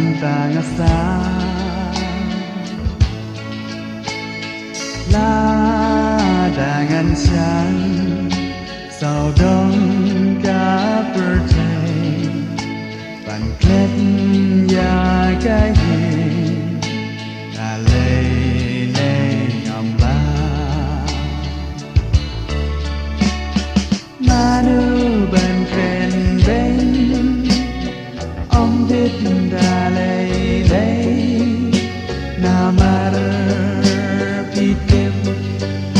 Antangasa Ladangan siang Sau đông cả birthday Bạn kết ya cái gì Là lê lê ngầm ba Manu bên khen bên Ông biết đã lê lê Namar pitip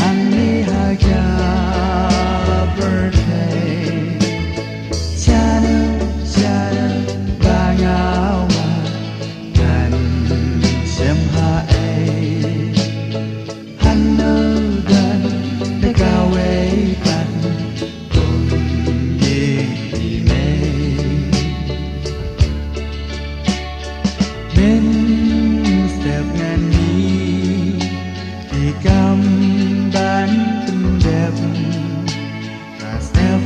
Ani haga birthday Chana chana bangaw ma Gan siyam hae Hanu gan Nagawe pan Kung yi me Min step ngan ni Thì cam bán tình đẹp Và step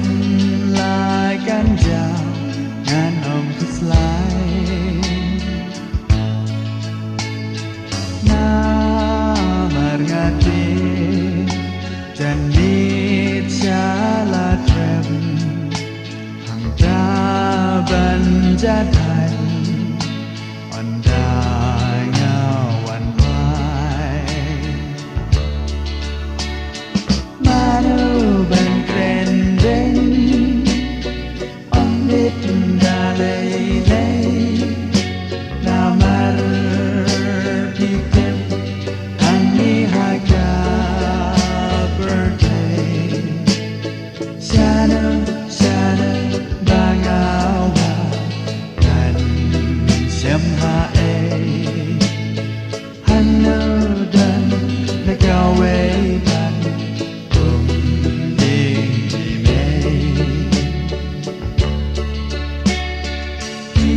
lại can chào Ngàn hồng thức slide Na marngati Janit chala trem Hang ta ban jadai Onda ngawan pai Manu ban kren den Om dit da lei lei Namar pikir Hani haga birthday Shana shana bangawa Dan siyam hae Hanu dan nagawe ban Kung di me Di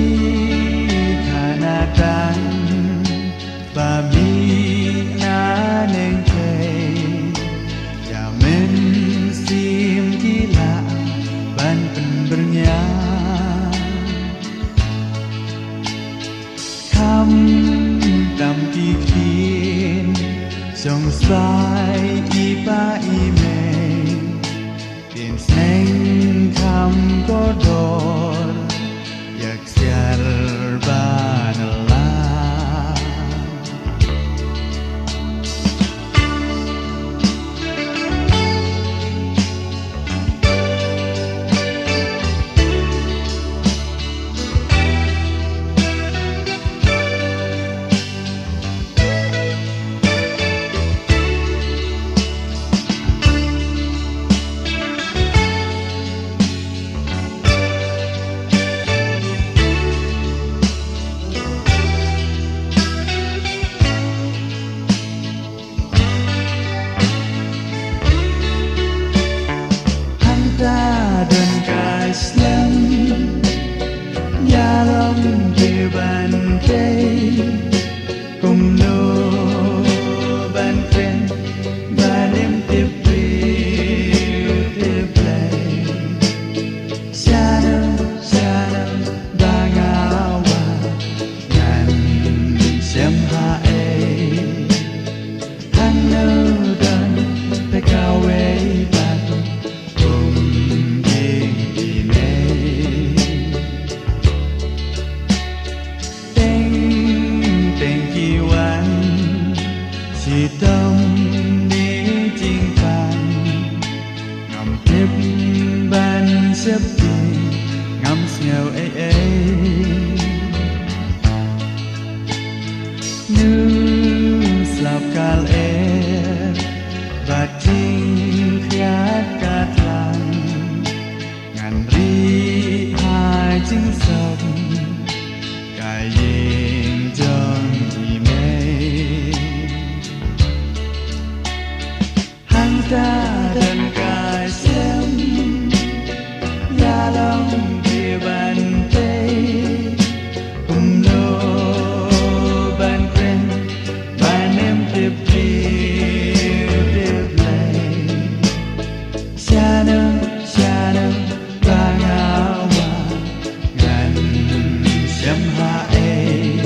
kanatan Bami na neng kay Yamin sim gila Ban penbernya Khăm đầm kỳ khiến Dòng xoay y ba y mê Tiền xanh khăm có đồn Yak siar ba na la Ta đơn cài slam Ya lòng kia bàn cây Cùng nô bàn khen Và đêm tiếp tiếp lệ Shana shana bangawa Ngàn xem hae Hanu dan Nagawe ban Chỉ tâm ní chính phản Ngầm tiếp ban xếp đi Ngầm nghèo ấy ấy Nữ slap kal Và chính khát cát lăng Ngàn ri hai chính sông Cái yên chân thì mê Ta đơn cài xem Ya lòng kia bàn tay Cùng nô bàn kren Bàn em tiếp đi đây